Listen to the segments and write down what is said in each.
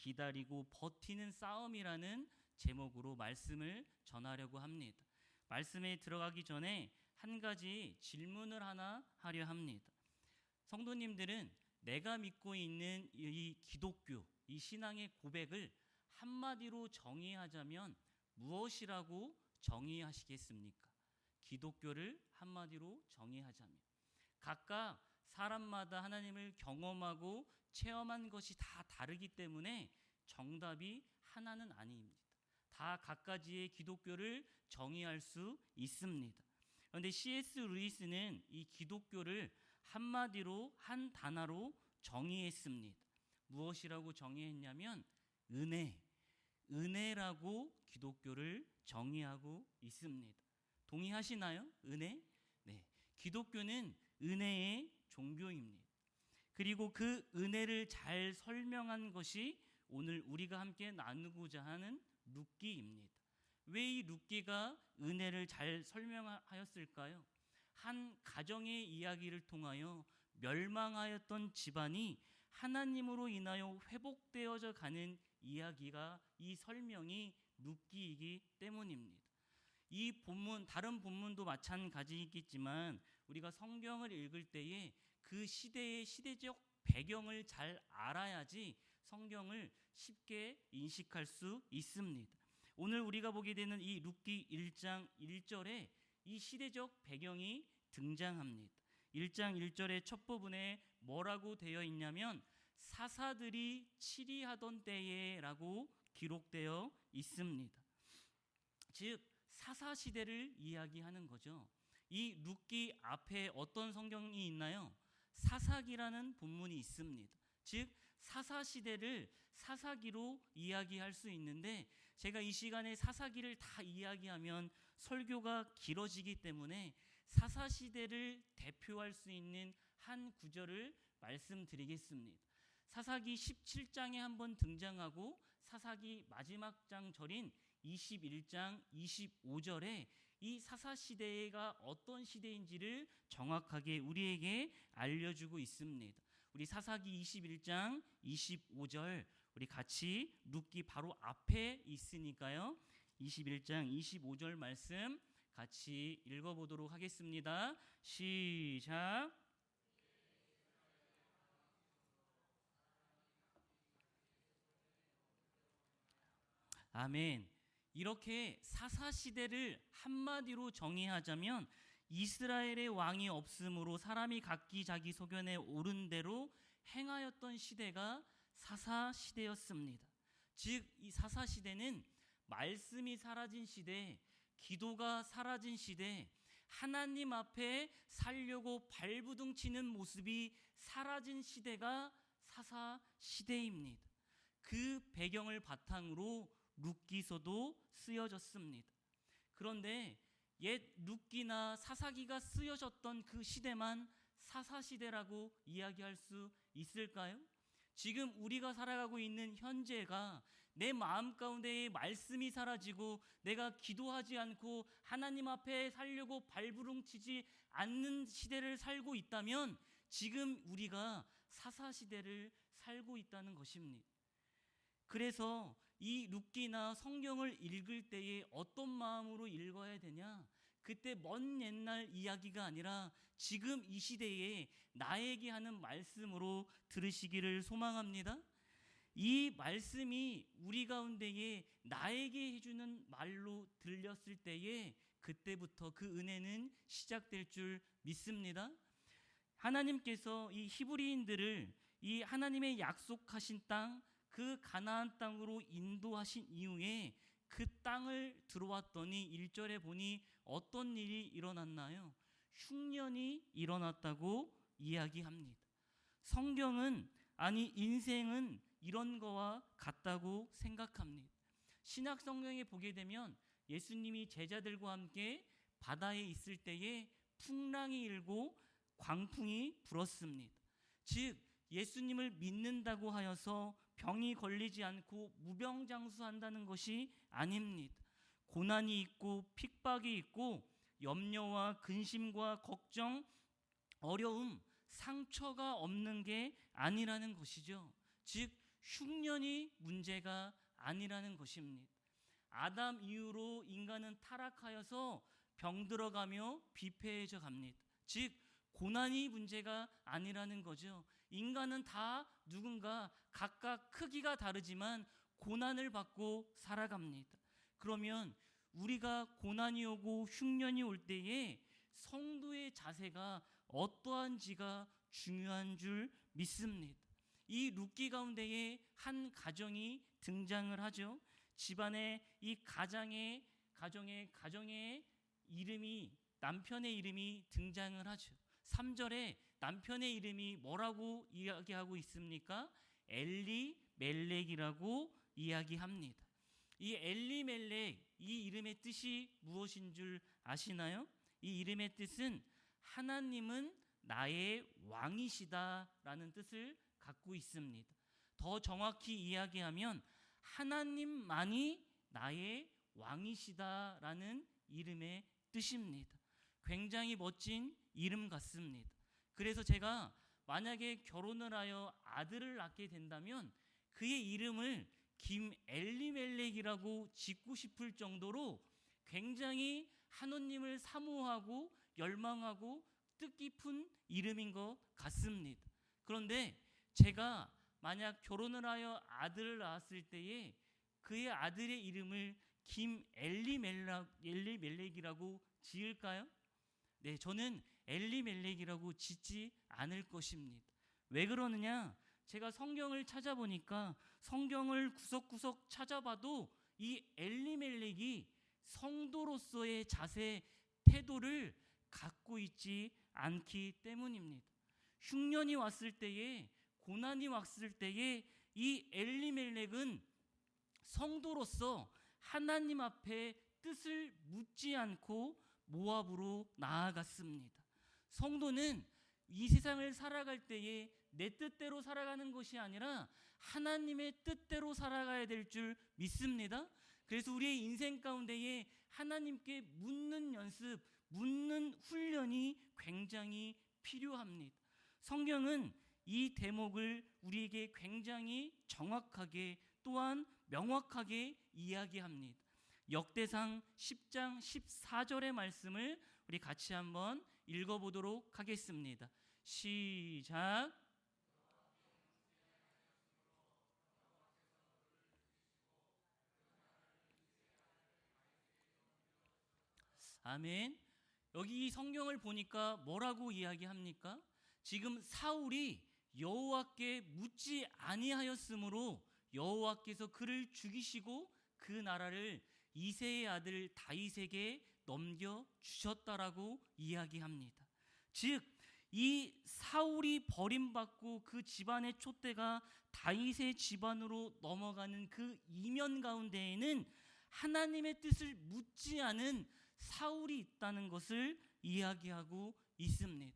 기다리고 버티는 싸움이라는 제목으로 말씀을 전하려고 합니다. 말씀에 들어가기 전에 한 가지 질문을 하나 하려 합니다. 성도님들은 내가 믿고 있는 이 기독교, 이 신앙의 고백을 한마디로 정의하자면 무엇이라고 정의하시겠습니까? 기독교를 한마디로 정의하자면 각각 사람마다 하나님을 경험하고 체험한 것이 다 다르기 때문에 정답이 하나는 아닙니다. 다 각가지의 기독교를 정의할 수 있습니다. 그런데 C.S. 루이스는 이 기독교를 한마디로 한 단어로 정의했습니다. 무엇이라고 정의했냐면 은혜라고 기독교를 정의하고 있습니다. 동의하시나요? 은혜? 네. 기독교는 은혜의 종교입니다. 그리고 그 은혜를 잘 설명한 것이 오늘 우리가 함께 나누고자 하는 룻기입니다. 왜 이 룻기가 은혜를 잘 설명하였을까요? 한 가정의 이야기를 통하여 멸망하였던 집안이 하나님으로 인하여 회복되어져 가는 이야기가, 이 설명이 룻기이기 때문입니다. 이 본문, 다른 본문도 마찬가지겠지만 우리가 성경을 읽을 때에 그 시대의 시대적 배경을 잘 알아야지 성경을 쉽게 인식할 수 있습니다. 오늘 우리가 보게 되는 이 룻기 1장 1절에 이 시대적 배경이 등장합니다. 1장 1절의 첫 부분에 뭐라고 되어 있냐면 사사들이 치리하던 때에 라고 기록되어 있습니다. 즉 사사시대를 이야기하는 거죠. 이 룻기 앞에 어떤 성경이 있나요? 사사기라는 본문이 있습니다. 즉 사사시대를 사사기로 이야기할 수 있는데 제가 이 시간에 사사기를 다 이야기하면 설교가 길어지기 때문에 사사시대를 대표할 수 있는 한 구절을 말씀드리겠습니다. 사사기 17장에 한번 등장하고 사사기 마지막 장절인 21장 25절에 이 사사시대가 어떤 시대인지를 정확하게 우리에게 알려주고 있습니다. 우리 사사기 21장 25절 우리 같이 룻기 바로 앞에 있으니까요. 21장 25절 말씀 같이 읽어보도록 하겠습니다. 시작. 아멘. 이렇게 사사시대를 한마디로 정의하자면 이스라엘의 왕이 없으므로 사람이 각기 자기 소견에 옳은 대로 행하였던 시대가 사사시대였습니다. 즉 이 사사시대는 말씀이 사라진 시대, 기도가 사라진 시대, 하나님 앞에 살려고 발부둥 치는 모습이 사라진 시대가 사사시대입니다. 그 배경을 바탕으로 룻기서도 쓰여졌습니다. 그런데 옛 룻기나 사사기가 쓰여졌던 그 시대만 사사시대라고 이야기할 수 있을까요? 지금 우리가 살아가고 있는 현재가 내 마음 가운데의 말씀이 사라지고 내가 기도하지 않고 하나님 앞에 살려고 발부둥치지 않는 시대를 살고 있다면 지금 우리가 사사시대를 살고 있다는 것입니다. 그래서 이 룻기나 성경을 읽을 때에 어떤 마음으로 읽어야 되냐? 그때 먼 옛날 이야기가 아니라 지금 이 시대에 나에게 하는 말씀으로 들으시기를 소망합니다. 이 말씀이 우리 가운데에 나에게 해주는 말로 들렸을 때에 그때부터 그 은혜는 시작될 줄 믿습니다. 하나님께서 이 히브리인들을 이 하나님의 약속하신 땅, 그 가나안 땅으로 인도하신 이후에 그 땅을 들어왔더니 1절에 보니 어떤 일이 일어났나요? 흉년이 일어났다고 이야기합니다. 성경은, 아니 인생은 이런 거와 같다고 생각합니다. 신약 성경에 보게 되면 예수님이 제자들과 함께 바다에 있을 때에 풍랑이 일고 광풍이 불었습니다. 즉 예수님을 믿는다고 하여서 병이 걸리지 않고 무병장수한다는 것이 아닙니다. 고난이 있고 핍박이 있고 염려와 근심과 걱정, 어려움, 상처가 없는 게 아니라는 것이죠. 즉 흉년이 문제가 아니라는 것입니다. 아담 이후로 인간은 타락하여서 병들어가며 비폐해져 갑니다. 즉 고난이 문제가 아니라는 거죠. 인간은 다 누군가 각각 크기가 다르지만 고난을 받고 살아갑니다. 그러면 우리가 고난이 오고 흉년이 올 때에 성도의 자세가 어떠한지가 중요한 줄 믿습니다. 이 룻기 가운데에 한 가정이 등장을 하죠. 집안의 이 가정의 이름이, 남편의 이름이 등장을 하죠. 3절에 남편의 이름이 뭐라고 이야기하고 있습니까? 엘리멜렉이라고 이야기합니다. 이 엘리멜렉, 이 이름의 뜻이 무엇인 줄 아시나요? 이 이름의 뜻은 하나님은 나의 왕이시다라는 뜻을 갖고 있습니다. 더 정확히 이야기하면 하나님만이 나의 왕이시다라는 이름의 뜻입니다. 굉장히 멋진 이름 같습니다. 그래서 제가 만약에 결혼을 하여 아들을 낳게 된다면 그의 이름을 김엘리멜렉이라고 짓고 싶을 정도로 굉장히 하느님을 사모하고 열망하고 뜻깊은 이름인 것 같습니다. 그런데 제가 만약 결혼을 하여 아들을 낳았을 때에 그의 아들의 이름을 김엘리멜렉이라고 지을까요? 네, 저는 엘리멜렉이라고 짓지 않을 것입니다. 왜 그러느냐? 제가 성경을 찾아보니까 성경을 구석구석 찾아봐도 이 엘리멜렉이 성도로서의 자세, 태도를 갖고 있지 않기 때문입니다. 흉년이 왔을 때에, 고난이 왔을 때에 이 엘리멜렉은 성도로서 하나님 앞에 뜻을 묻지 않고 모압으로 나아갔습니다. 성도는 이 세상을 살아갈 때에 내 뜻대로 살아가는 것이 아니라 하나님의 뜻대로 살아가야 될 줄 믿습니다. 그래서 우리의 인생 가운데에 하나님께 묻는 연습, 묻는 훈련이 굉장히 필요합니다. 성경은 이 대목을 우리에게 굉장히 정확하게 또한 명확하게 이야기합니다. 역대상 10장 14절의 말씀을 우리 같이 한번 읽어보도록 하겠습니다. 시작. 아멘. 여기 이 성경을 보니까 뭐라고 이야기합니까? 지금 사울이 여호와께 묻지 아니하였으므로 여호와께서 그를 죽이시고 그 나라를 이새의 아들 다윗에게 넘겨 주셨다라고 이야기합니다. 즉 이 사울이 버림받고 그 집안의 촛대가 다윗의 집안으로 넘어가는 그 이면 가운데에는 하나님의 뜻을 묻지 않은 사울이 있다는 것을 이야기하고 있습니다.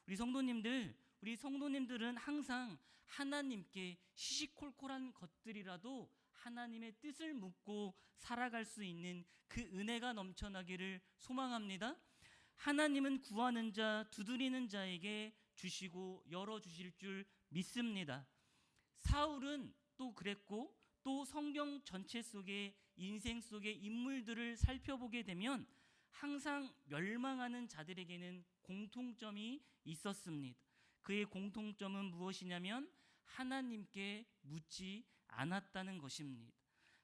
우리 성도님들은 항상 하나님께 시시콜콜한 것들이라도 하나님의 뜻을 묻고 살아갈 수 있는 그 은혜가 넘쳐나기를 소망합니다. 하나님은 구하는 자, 두드리는 자에게 주시고 열어주실 줄 믿습니다. 사울은 또 그랬고, 또 성경 전체 속에 인생 속의 인물들을 살펴보게 되면 항상 멸망하는 자들에게는 공통점이 있었습니다. 그의 공통점은 무엇이냐면 하나님께 묻지 않았다는 것입니다.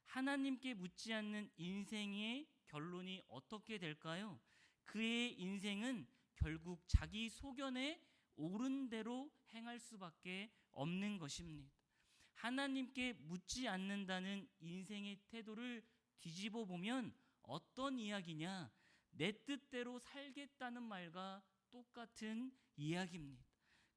하나님께 묻지 않는 인생의 결론이 어떻게 될까요? 그의 인생은 결국 자기 소견에 옳은 대로 행할 수밖에 없는 것입니다. 하나님께 묻지 않는다는 인생의 태도를 뒤집어 보면 어떤 이야기냐? 내 뜻대로 살겠다는 말과 똑같은 이야기입니다.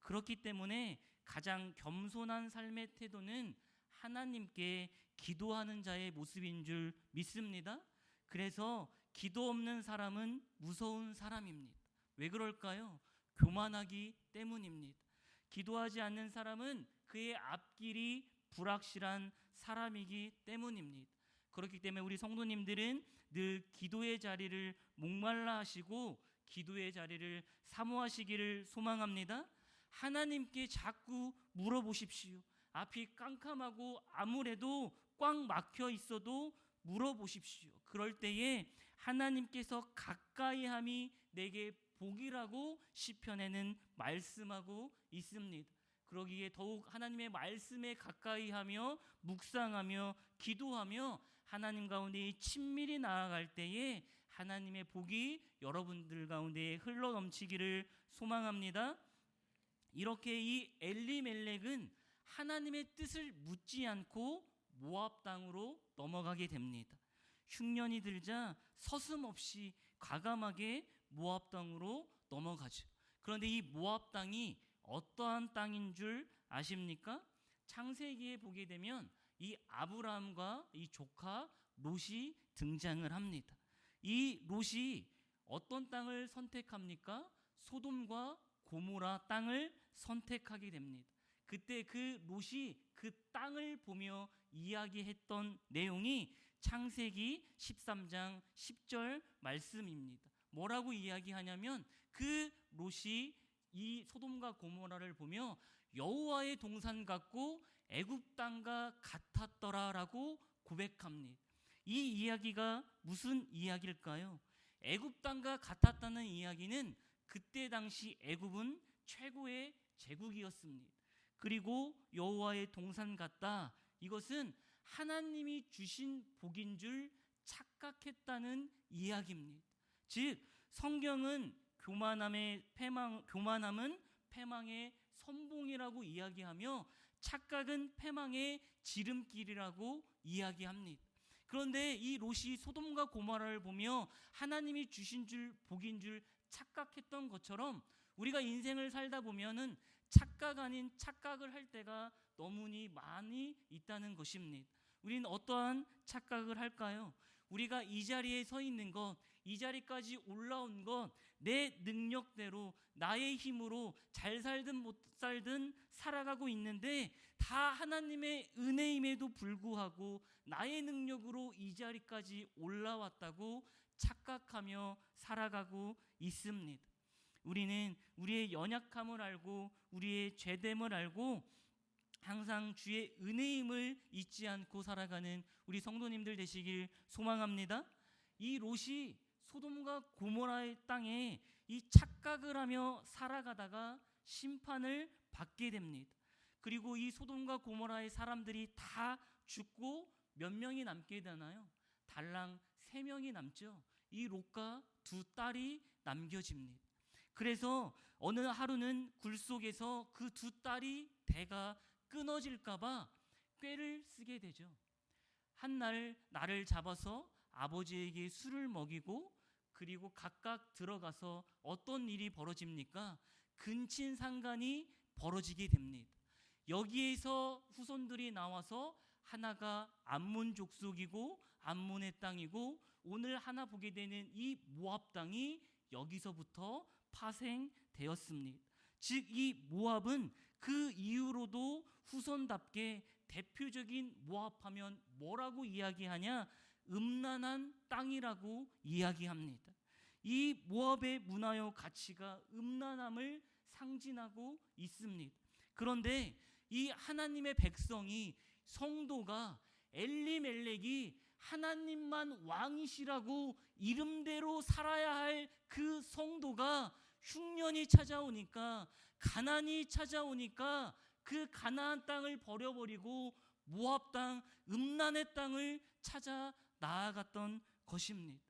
그렇기 때문에 가장 겸손한 삶의 태도는 하나님께 기도하는 자의 모습인 줄 믿습니다. 그래서 기도 없는 사람은 무서운 사람입니다. 왜 그럴까요? 교만하기 때문입니다. 기도하지 않는 사람은 그의 앞길이 불확실한 사람이기 때문입니다. 그렇기 때문에 우리 성도님들은 늘 기도의 자리를 목말라 하시고 기도의 자리를 사모하시기를 소망합니다. 하나님께 자꾸 물어보십시오. 앞이 깜깜하고 아무래도 꽉 막혀 있어도 물어보십시오. 그럴 때에 하나님께서 가까이함이 내게 복이라고 시편에는 말씀하고 있습니다. 그러기에 더욱 하나님의 말씀에 가까이하며 묵상하며 기도하며 하나님 가운데 친밀히 나아갈 때에 하나님의 복이 여러분들 가운데 흘러 넘치기를 소망합니다. 이렇게 이 엘리멜렉은 하나님의 뜻을 묻지 않고 모압 땅으로 넘어가게 됩니다. 흉년이 들자 서슴없이 과감하게 모압 땅으로 넘어가죠. 그런데 이 모압 땅이 어떠한 땅인 줄 아십니까? 창세기에 보게 되면 이 아브라함과 이 조카 롯이 등장을 합니다. 이 롯이 어떤 땅을 선택합니까? 소돔과 고모라 땅을 선택하게 됩니다. 그때 그 롯이 그 땅을 보며 이야기했던 내용이 창세기 13장 10절 말씀입니다. 뭐라고 이야기하냐면 그 롯이 이 소돔과 고모라를 보며 여호와의 동산 같고 애굽 땅과 같았더라라고 고백합니다. 이 이야기가 무슨 이야기일까요? 애굽 땅과 같았다는 이야기는 그때 당시 애굽은 최고의 제국이었습니다. 그리고 여호와의 동산 같다. 이것은 하나님이 주신 복인 줄 착각했다는 이야기입니다. 즉 성경은 교만함은 패망의 선봉이라고 이야기하며 착각은 패망의 지름길이라고 이야기합니다. 그런데 이 롯이 소돔과 고모라를 보며 하나님이 주신 줄 복인 줄 착각했던 것처럼 우리가 인생을 살다 보면은 착각 아닌 착각을 할 때가 너무니 많이 있다는 것입니다. 우리는 어떠한 착각을 할까요? 우리가 이 자리에 서 있는 것, 이 자리까지 올라온 것, 내 능력대로 나의 힘으로 잘 살든 못 살든 살아가고 있는데 다 하나님의 은혜임에도 불구하고 나의 능력으로 이 자리까지 올라왔다고 착각하며 살아가고 있습니다. 우리는 우리의 연약함을 알고 우리의 죄됨을 알고 항상 주의 은혜임을 잊지 않고 살아가는 우리 성도님들 되시길 소망합니다. 이 롯이 소돔과 고모라의 땅에 이 착각을 하며 살아가다가 심판을 받게 됩니다. 그리고 이 소돔과 고모라의 사람들이 다 죽고 몇 명이 남게 되나요? 달랑 3명이 남죠. 이 롯과 2딸이 남겨집니다. 그래서 어느 하루는 굴 속에서 그 2딸이 배가 끊어질까봐 꾀를 쓰게 되죠. 한날 나를 잡아서 아버지에게 술을 먹이고 그리고 각각 들어가서 어떤 일이 벌어집니까? 근친상간이 벌어지게 됩니다. 여기에서 후손들이 나와서 하나가 암몬 족속이고 암몬의 땅이고 오늘 하나 보게 되는 이 모압 땅이 여기서부터 파생되었습니다. 즉 이 모압은 그 이후로도 후손답게 대표적인 모압하면 뭐라고 이야기하냐? 음란한 땅이라고 이야기합니다. 이 모압의 문화요 가치가 음란함을 상징하고 있습니다. 그런데 이 하나님의 백성이 성도가 엘리멜렉이 하나님만 왕이시라고 이름대로 살아야 할 그 성도가 흉년이 찾아오니까 가난이 찾아오니까 그 가나안 땅을 버려버리고 모압 땅, 음란의 땅을 찾아 나아갔던 것입니다.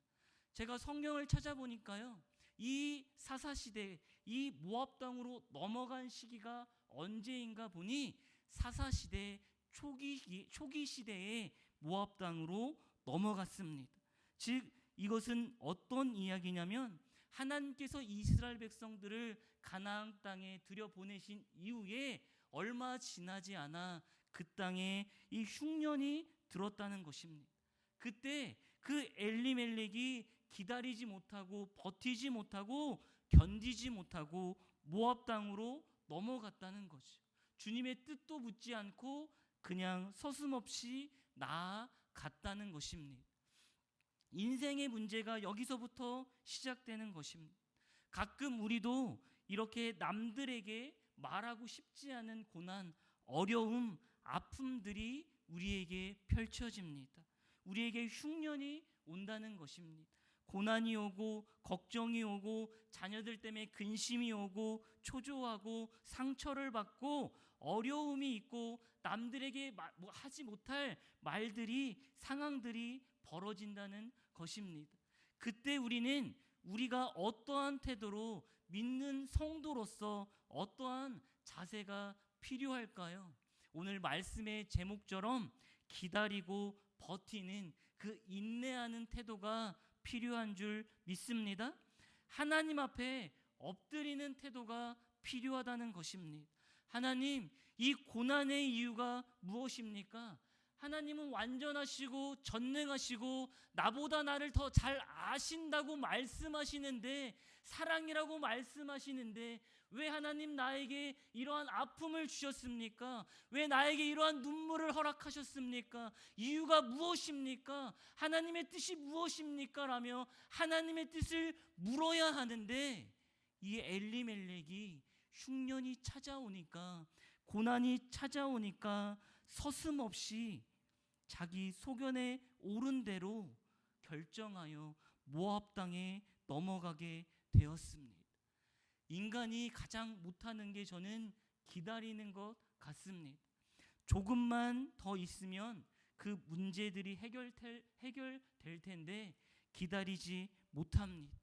제가 성경을 찾아보니까요, 이 사사시대, 이 모압 땅으로 넘어간 시기가 언제인가 보니 사사시대 초기 시대에 모압 땅으로 넘어갔습니다. 즉 이것은 어떤 이야기냐면 하나님께서 이스라엘 백성들을 가나안 땅에 들여보내신 이후에 얼마 지나지 않아 그 땅에 이 흉년이 들었다는 것입니다. 그때 그 엘리멜렉이 기다리지 못하고 버티지 못하고 견디지 못하고 모압 땅으로 넘어갔다는 거죠. 주님의 뜻도 묻지 않고 그냥 서슴없이 나아갔다는 것입니다. 인생의 문제가 여기서부터 시작되는 것입니다. 가끔 우리도 이렇게 남들에게 말하고 싶지 않은 고난, 어려움, 아픔들이 우리에게 펼쳐집니다. 우리에게 흉년이 온다는 것입니다. 고난이 오고 걱정이 오고 자녀들 때문에 근심이 오고 초조하고 상처를 받고 어려움이 있고 남들에게 하지 못할 말들이 상황들이 벌어진다는 것입니다. 그때 우리는 우리가 어떠한 태도로 믿는 성도로서 어떠한 자세가 필요할까요? 오늘 말씀의 제목처럼 기다리고 버티는 그 인내하는 태도가 필요한 줄 믿습니다. 하나님 앞에 엎드리는 태도가 필요하다는 것입니다. 하나님, 이 고난의 이유가 무엇입니까? 하나님은 완전하시고 전능하시고 나보다 나를 더 잘 아신다고 말씀하시는데, 사랑이라고 말씀하시는데 왜 하나님 나에게 이러한 아픔을 주셨습니까? 왜 나에게 이러한 눈물을 허락하셨습니까? 이유가 무엇입니까? 하나님의 뜻이 무엇입니까? 라며 하나님의 뜻을 물어야 하는데, 이 엘리멜렉이 흉년이 찾아오니까, 고난이 찾아오니까 서슴없이 자기 소견에 옳은 대로 결정하여 모압 땅에 넘어가게 되었습니다. 인간이 가장 못하는 게 저는 기다리는 것 같습니다. 조금만 더 있으면 그 문제들이 해결될 텐데 기다리지 못합니다.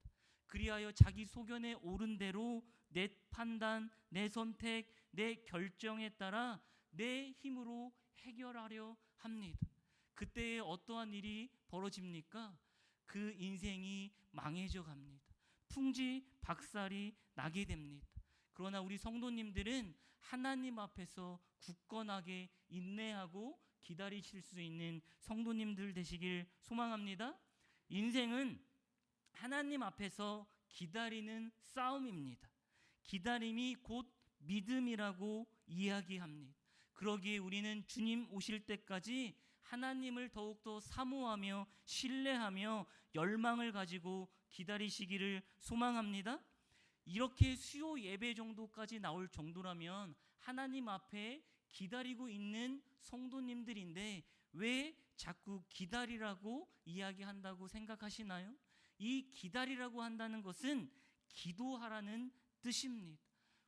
그리하여 자기 소견에 옳은 대로 내 판단, 내 선택, 내 결정에 따라 내 힘으로 해결하려 합니다. 그때 어떠한 일이 벌어집니까? 그 인생이 망해져 갑니다. 풍지박살이 나게 됩니다. 그러나 우리 성도님들은 하나님 앞에서 굳건하게 인내하고 기다리실 수 있는 성도님들 되시길 소망합니다. 인생은 하나님 앞에서 기다리는 싸움입니다. 기다림이 곧 믿음이라고 이야기합니다. 그러기에 우리는 주님 오실 때까지 하나님을 더욱더 사모하며 신뢰하며 열망을 가지고 기다리시기를 소망합니다. 이렇게 수요 예배 정도까지 나올 정도라면 하나님 앞에 기다리고 있는 성도님들인데 왜 자꾸 기다리라고 이야기한다고 생각하시나요? 이 기다리라고 한다는 것은 기도하라는 뜻입니다.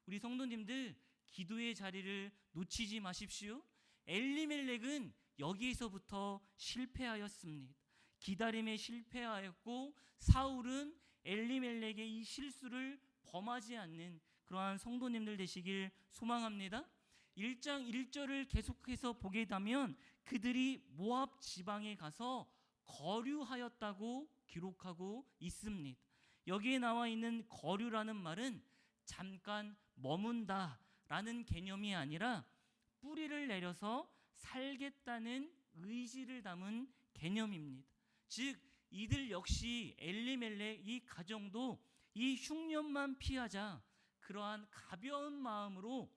우리 성도님들, 기도의 자리를 놓치지 마십시오. 엘리멜렉은 여기에서부터 실패하였습니다. 기다림에 실패하였고, 사울은 엘리멜렉의 이 실수를 범하지 않는 그러한 성도님들 되시길 소망합니다. 1장 1절을 계속해서 보게 되면 그들이 모압 지방에 가서 거류하였다고 기록하고 있습니다. 여기에 나와 있는 거류라는 말은 잠깐 머문다 라는 개념이 아니라 뿌리를 내려서 살겠다는 의지를 담은 개념입니다. 즉 이들 역시 엘리멜렉 이 가정도 이 흉년만 피하자 그러한 가벼운 마음으로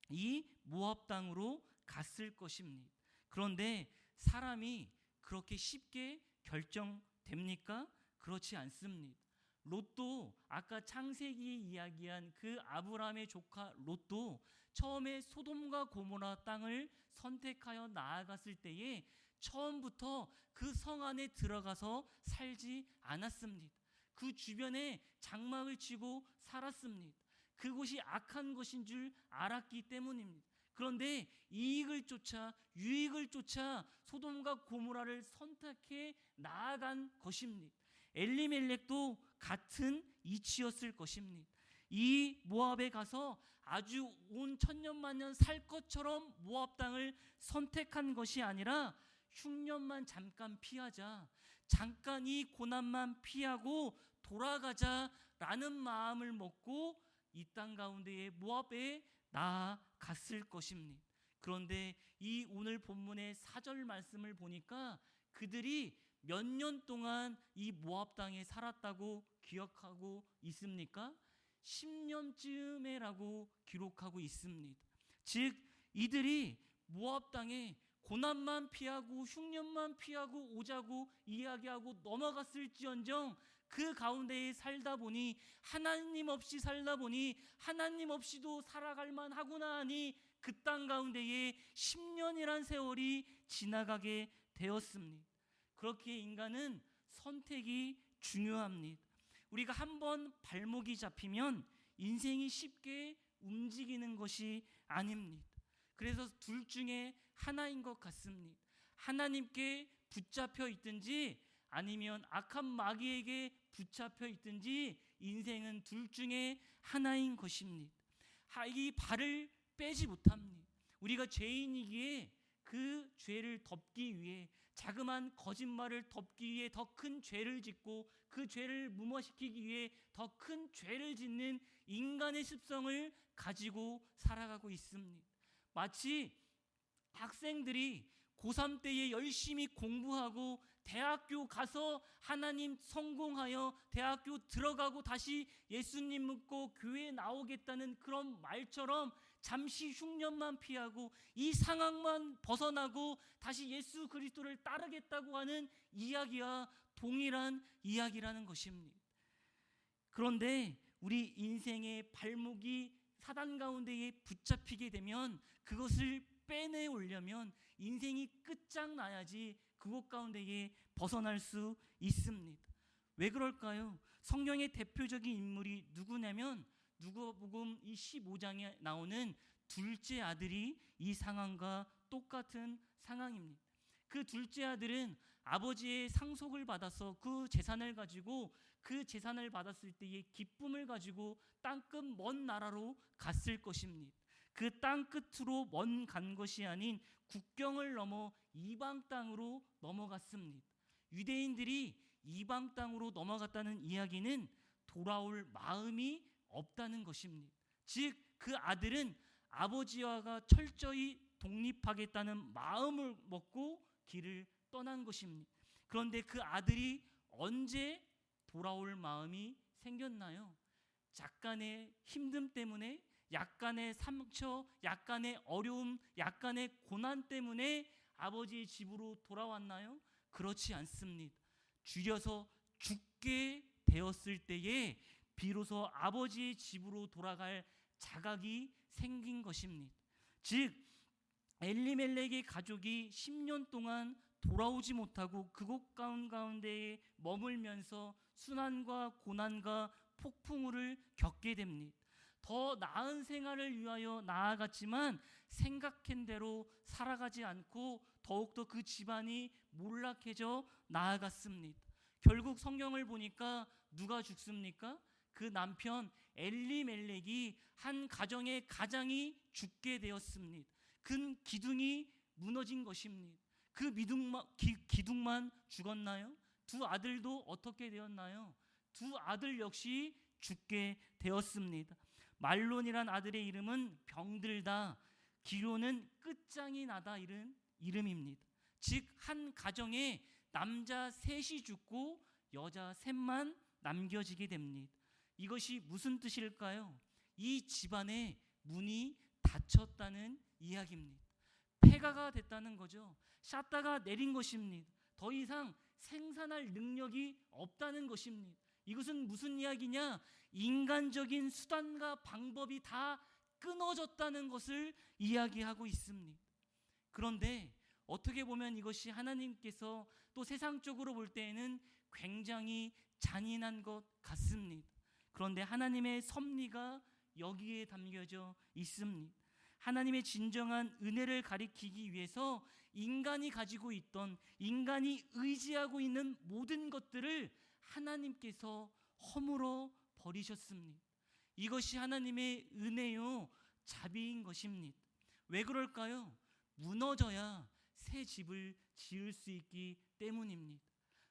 이 모압 땅으로 갔을 것입니다. 그런데 사람이 그렇게 쉽게 결정됩니까? 그렇지 않습니다. 롯도, 아까 창세기에 이야기한 그 아브라함의 조카 롯도 처음에 소돔과 고모라 땅을 선택하여 나아갔을 때에 처음부터 그 성 안에 들어가서 살지 않았습니다. 그 주변에 장막을 치고 살았습니다. 그곳이 악한 것인 줄 알았기 때문입니다. 그런데 이익을 쫓아, 유익을 쫓아 소돔과 고모라를 선택해 나아간 것입니다. 엘리멜렉도 같은 이치였을 것입니다. 이 모압에 가서 아주 온 천년만년 살 것처럼 모압 땅을 선택한 것이 아니라 흉년만 잠깐 피하자, 잠깐 이 고난만 피하고 돌아가자라는 마음을 먹고 이 땅 가운데에 모압에 나아갔을 것입니다. 그런데 이 오늘 본문의 4절 말씀을 보니까 그들이 몇 년 동안 이 모압 땅에 살았다고 기억하고 있습니까? 10년쯤에라고 기록하고 있습니다. 즉 이들이 모압 땅에 고난만 피하고 흉년만 피하고 오자고 이야기하고 넘어갔을지언정 그 가운데에 살다 보니, 하나님 없이 살다 보니 하나님 없이도 살아갈 만하구나 하니 그 땅 가운데에 10년이란 세월이 지나가게 되었습니다. 그렇기에 인간은 선택이 중요합니다. 우리가 한번 발목이 잡히면 인생이 쉽게 움직이는 것이 아닙니다. 그래서 둘 중에 하나인 것 같습니다. 하나님께 붙잡혀 있든지 아니면 악한 마귀에게 붙잡혀 있든지 인생은 둘 중에 하나인 것입니다. 이 발을 빼지 못합니다. 우리가 죄인이기에 그 죄를 덮기 위해, 자그마한 거짓말을 덮기 위해 더 큰 죄를 짓고 그 죄를 무마시키기 위해 더 큰 죄를 짓는 인간의 습성을 가지고 살아가고 있습니다. 마치 학생들이 고3 때에 열심히 공부하고 대학교 가서 하나님 성공하여 대학교 들어가고 다시 예수님 믿고 교회에 나오겠다는 그런 말처럼 잠시 흉년만 피하고 이 상황만 벗어나고 다시 예수 그리스도를 따르겠다고 하는 이야기와 동일한 이야기라는 것입니다. 그런데 우리 인생의 발목이 사단 가운데에 붙잡히게 되면 그것을 빼내오려면 인생이 끝장나야지 그곳 가운데에 벗어날 수 있습니다. 왜 그럴까요? 성경의 대표적인 인물이 누구냐면 누가복음 15장에 나오는 둘째 아들이 이 상황과 똑같은 상황입니다. 그 둘째 아들은 아버지의 상속을 받아서 그 재산을 가지고 그 재산을 받았을 때의 기쁨을 가지고 땅끝 먼 나라로 갔을 것입니다. 그 땅 끝으로 먼 간 것이 아닌 국경을 넘어 이방 땅으로 넘어갔습니다. 유대인들이 이방 땅으로 넘어갔다는 이야기는 돌아올 마음이 없다는 것입니다. 즉 그 아들은 아버지와 철저히 독립하겠다는 마음을 먹고 길을 떠난 것입니다. 그런데 그 아들이 언제 돌아올 마음이 생겼나요? 약간의 힘듦 때문에, 약간의 상처, 약간의 어려움, 약간의 고난 때문에 아버지의 집으로 돌아왔나요? 그렇지 않습니다. 죽여서 죽게 되었을 때에 비로소 아버지의 집으로 돌아갈 자각이 생긴 것입니다. 즉 엘리멜렉의 가족이 10년 동안 돌아오지 못하고 그곳 가운데에 머물면서 순환과 고난과 폭풍우를 겪게 됩니다. 더 나은 생활을 위하여 나아갔지만 생각한 대로 살아가지 않고 더욱더 그 집안이 몰락해져 나아갔습니다. 결국 성경을 보니까 누가 죽습니까? 그 남편 엘리멜렉이 한 가정의 가장이 죽게 되었습니다. 그 기둥이 무너진 것입니다. 그 기둥만 죽었나요? 두 아들도 어떻게 되었나요? 두 아들 역시 죽게 되었습니다. 말론이란 아들의 이름은 병들다, 기료는 끝장이 나다 이런 이름입니다. 즉 한 가정에 남자 셋이 죽고 여자 셋만 남겨지게 됩니다. 이것이 무슨 뜻일까요? 이 집안의 문이 닫혔다는 이야기입니다. 폐가가 됐다는 거죠. 샤따가 내린 것입니다. 더 이상 생산할 능력이 없다는 것입니다. 이것은 무슨 이야기냐? 인간적인 수단과 방법이 다 끊어졌다는 것을 이야기하고 있습니다. 그런데 어떻게 보면 이것이 하나님께서 또 세상적으로 볼 때에는 굉장히 잔인한 것 같습니다. 그런데 하나님의 섭리가 여기에 담겨져 있습니다. 하나님의 진정한 은혜를 가리키기 위해서 인간이 가지고 있던, 인간이 의지하고 있는 모든 것들을 하나님께서 허물어 버리셨습니다. 이것이 하나님의 은혜요 자비인 것입니다. 왜 그럴까요? 무너져야 새 집을 지을 수 있기 때문입니다.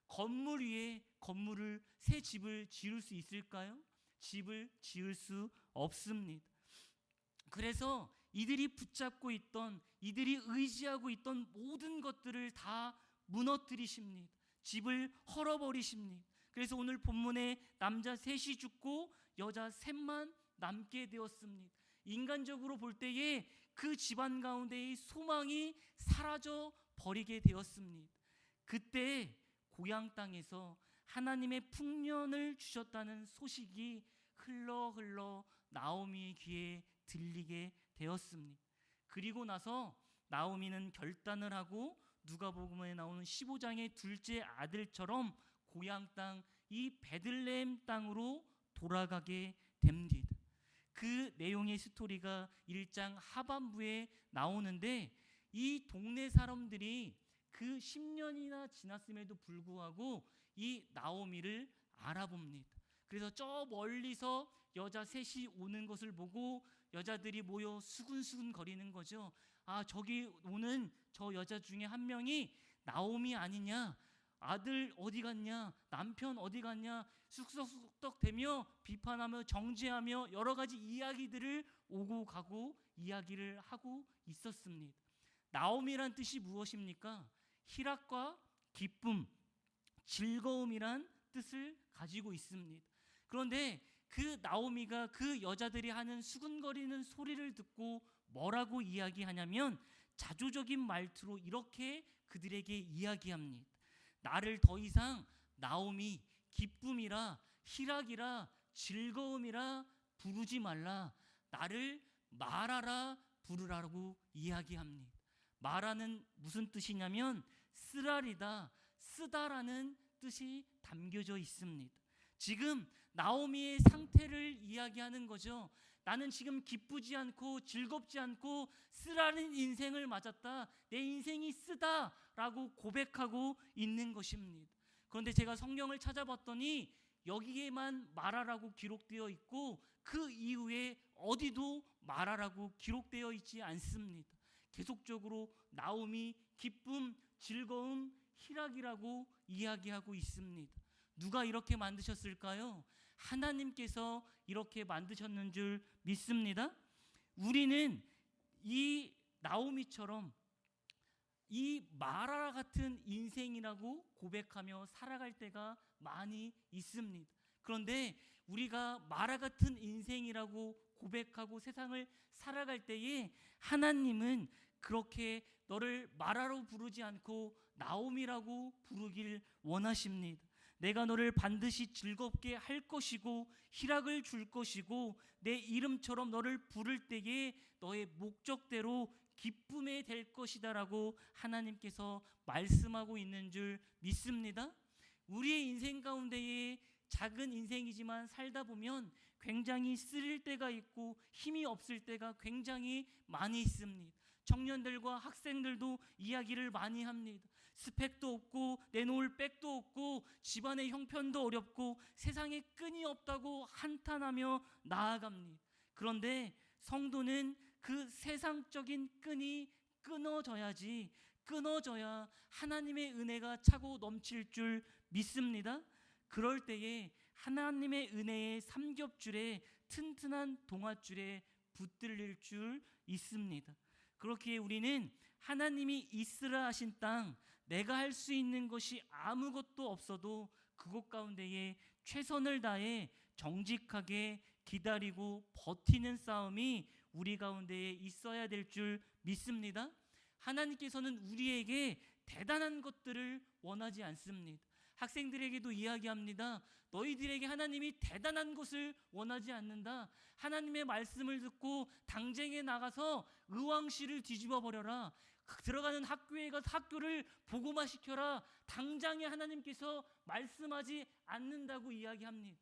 건물 위에 건물을, 새 집을 지을 수 있을까요? 집을 지을 수 없습니다. 그래서 이들이 붙잡고 있던, 이들이 의지하고 있던 모든 것들을 다 무너뜨리십니다. 집을 헐어버리십니다. 그래서 오늘 본문에 남자 셋이 죽고 여자 셋만 남게 되었습니다. 인간적으로 볼 때에 그 집안 가운데의 소망이 사라져 버리게 되었습니다. 그때 고향 땅에서 하나님의 풍년을 주셨다는 소식이 흘러 나오미의 귀에 들리게 되었습니다. 그리고 나서 나오미는 결단을 하고 누가복음에 나오는 15장의 둘째 아들처럼 고향 땅 이 베들레헴 땅으로 돌아가게 됩니다. 그 내용의 스토리가 1장 하반부에 나오는데 이 동네 사람들이 그 10년이나 지났음에도 불구하고 이 나오미를 알아봅니다. 그래서 저 멀리서 여자 셋이 오는 것을 보고 여자들이 모여 수근수근 거리는 거죠. 아, 저기 오는 저 여자 중에 한 명이 나오미 아니냐, 아들 어디 갔냐, 남편 어디 갔냐, 쑥덕쑥덕대며 비판하며 정죄하며 여러 가지 이야기들을 오고 가고 이야기를 하고 있었습니다. 나오미란 뜻이 무엇입니까? 희락과 기쁨, 즐거움이란 뜻을 가지고 있습니다. 그런데 그 나오미가 그 여자들이 하는 수근거리는 소리를 듣고 뭐라고 이야기하냐면 자조적인 말투로 이렇게 그들에게 이야기합니다. 나를 더 이상 나오미, 기쁨이라, 희락이라, 즐거움이라 부르지 말라. 나를 마라라 부르라고 이야기합니다. 마라는 무슨 뜻이냐면 쓰라리다, 쓰다라는 뜻이 담겨져 있습니다. 지금 나오미의 상태를 이야기하는 거죠. 나는 지금 기쁘지 않고 즐겁지 않고 쓰라린 인생을 맞았다. 내 인생이 쓰다라고 고백하고 있는 것입니다. 그런데 제가 성경을 찾아봤더니 여기에만 마라라고 기록되어 있고 그 이후에 어디도 마라라고 기록되어 있지 않습니다. 계속적으로 나오미, 기쁨, 즐거움, 희락이라고 이야기하고 있습니다. 누가 이렇게 만드셨을까요? 하나님께서 이렇게 만드셨는 줄 믿습니다. 우리는 이 나오미처럼 이 마라 같은 인생이라고 고백하며 살아갈 때가 많이 있습니다. 그런데 우리가 마라 같은 인생이라고 고백하고 세상을 살아갈 때에 하나님은 그렇게 너를 마라로 부르지 않고 나오미라고 부르길 원하십니다. 내가 너를 반드시 즐겁게 할 것이고 희락을 줄 것이고 내 이름처럼 너를 부를 때에 너의 목적대로 기쁨에 될 것이다 라고 하나님께서 말씀하고 있는 줄 믿습니다. 우리의 인생 가운데에 작은 인생이지만 살다 보면 굉장히 쓰릴 때가 있고 힘이 없을 때가 굉장히 많이 있습니다. 청년들과 학생들도 이야기를 많이 합니다. 스펙도 없고 내놓을 백도 없고 집안의 형편도 어렵고 세상에 끈이 없다고 한탄하며 나아갑니다. 그런데 성도는 그 세상적인 끈이 끊어져야지, 끊어져야 하나님의 은혜가 차고 넘칠 줄 믿습니다. 그럴 때에 하나님의 은혜의 삼겹줄에 튼튼한 동아줄에 붙들릴 줄 있습니다. 그렇기에 우리는 하나님이 있으라 하신 땅, 내가 할 수 있는 것이 아무것도 없어도 그곳 가운데에 최선을 다해 정직하게 기다리고 버티는 싸움이 우리 가운데에 있어야 될 줄 믿습니다. 하나님께서는 우리에게 대단한 것들을 원하지 않습니다. 학생들에게도 이야기합니다. 너희들에게 하나님이 대단한 것을 원하지 않는다. 하나님의 말씀을 듣고 당쟁에 나가서 의왕시를 뒤집어 버려라. 들어가는 학교에 가서 학교를 복음화시켜라. 당장에 하나님께서 말씀하지 않는다고 이야기합니다.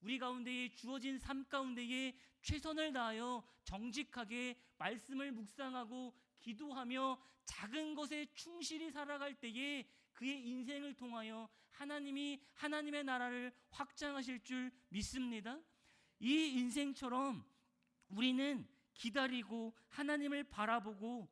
우리 가운데에 주어진 삶 가운데에 최선을 다하여 정직하게 말씀을 묵상하고 기도하며 작은 것에 충실히 살아갈 때에 그의 인생을 통하여 하나님이 하나님의 나라를 확장하실 줄 믿습니다. 이 인생처럼 우리는 기다리고 하나님을 바라보고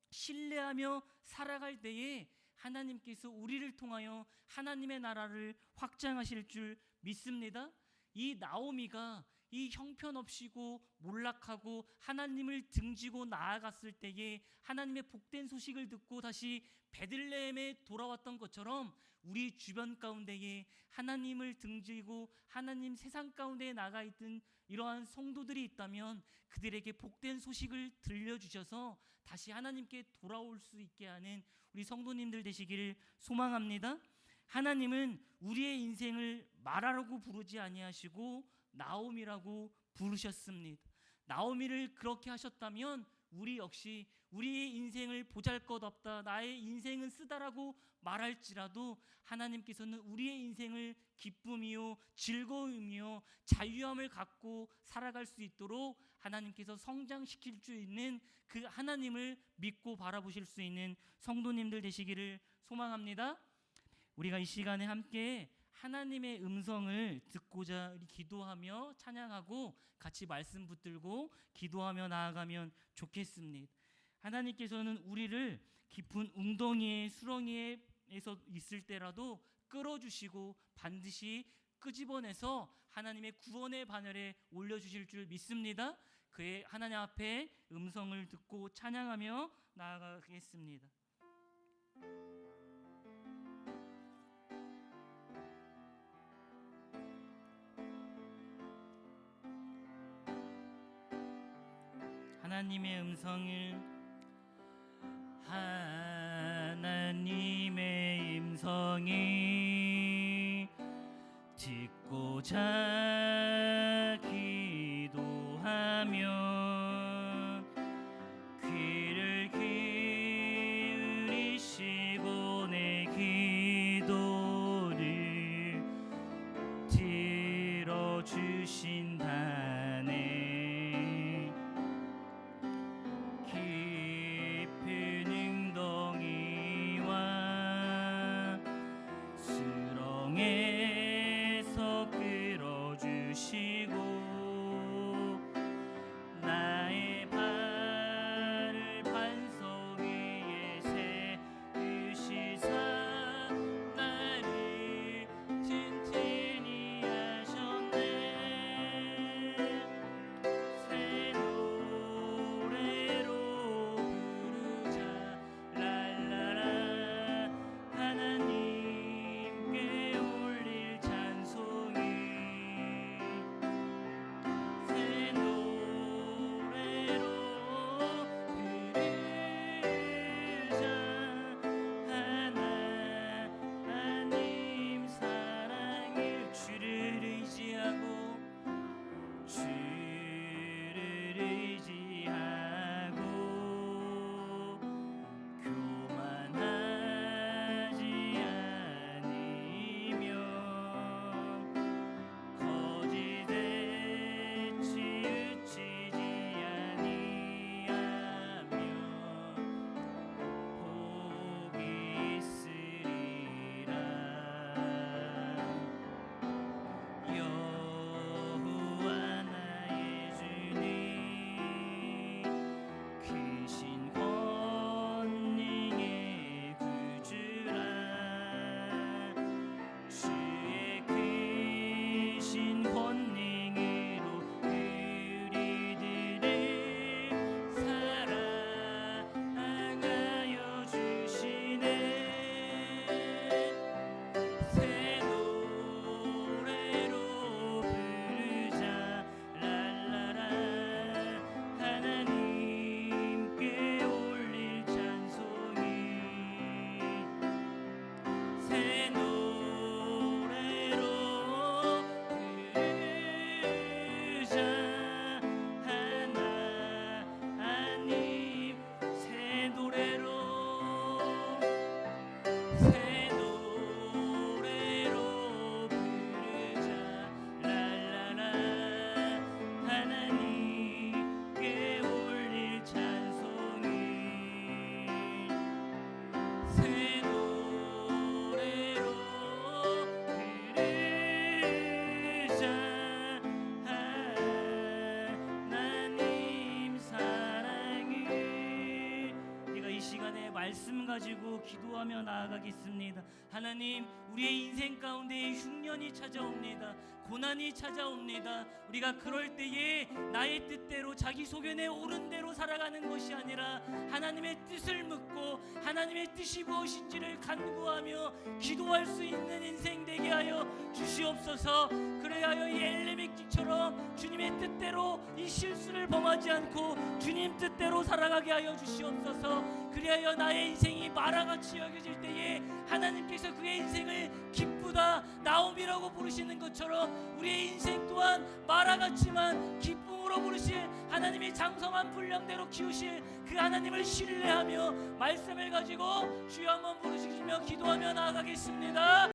신뢰하며 살아갈 때에 하나님께서 우리를 통하여 하나님의 나라를 확장하실 줄 믿습니다. 이 나오미가 이 형편없이고 몰락하고 하나님을 등지고 나아갔을 때에 하나님의 복된 소식을 듣고 다시 베들레헴에 돌아왔던 것처럼 우리 주변 가운데에 하나님을 등지고 하나님 세상 가운데에 나가 있던 이러한 성도들이 있다면 그들에게 복된 소식을 들려주셔서 다시 하나님께 돌아올 수 있게 하는 우리 성도님들 되시기를 소망합니다. 하나님은 우리의 인생을 마라라고 부르지 아니하시고 나오미라고 부르셨습니다. 나오미를 그렇게 하셨다면 우리 역시 우리의 인생을 보잘것없다, 나의 인생은 쓰다라고 말할지라도 하나님께서는 우리의 인생을 기쁨이요 즐거움이요 자유함을 갖고 살아갈 수 있도록 하나님께서 성장시킬 수 있는 그 하나님을 믿고 바라보실 수 있는 성도님들 되시기를 소망합니다. 우리가 이 시간에 함께 하나님의 음성을 듣고자 기도하며 찬양하고 같이 말씀 붙들고 기도하며 나아가면 좋겠습니다. 하나님께서는 우리를 깊은 웅덩이의 수렁이에서 있을 때라도 끌어주시고 반드시 끄집어내서 하나님의 구원의 반열에 올려주실 줄 믿습니다. 그의 하나님 앞에 음성을 듣고 찬양하며 나아가겠습니다. 하나님의 음성을 하나님의 음성이 듣고자 기도하면 귀를 기울이시고 내 기도를 들어주신다네. 수렁에서 끌어주시고 나의 발을 반석 위에 세우시사 나를 튼튼히 하셨네. 새 노래로 부르자 랄라라. 하나님께 올릴 찬송이 새 노래로 부르자. 하나님 사랑을 주를 의지하고 주를 의지하고 교만하지 않으며 거짓에 치우치지 아니하며 복이 있으리라. 여호와 나의 주님 크신 권능의 구주라. 주의 크신 권능으로 우리들을 사랑하여 주시네. 새 노래로 부르자 랄라라. 하나님께 올릴 찬송이 새 노래로 부르자. 하나님 새 노래로 새 노래로 부르자 랄라라. 하나님께 올릴 찬송이 새 노래로 부르자. 하나님 사랑을. 우리가 이 시간에 말씀 가지고 기도하며 나아가겠습니다. 하나님, 우리의 인생 가운데 흉년이 찾아옵니다. 고난이 찾아옵니다. 우리가 그럴 때에 나의 뜻대로 자기 소견에 옳은 대로 살아가는 것이 아니라 하나님의 뜻을 묻고 하나님의 뜻이 무엇인지를 간구하며 기도할 수 있는 인생 되게 하여 주시옵소서. 그래야 이 엘레미키처럼 주님의 뜻대로 이 실수를 범하지 않고 주님 뜻대로 살아가게 하여 주시옵소서. 그리하여 나의 인생이 마라같이 여겨질 때에 하나님 하나님께서 그의 인생을 기쁘다 나옴이라고 부르시는 것처럼 우리의 인생 또한 마라 같지만 기쁨으로 부르실 하나님의 장성한 분량대로 키우실 그 하나님을 신뢰하며 말씀을 가지고 주여 한번 부르시며 기도하며 나아가겠습니다.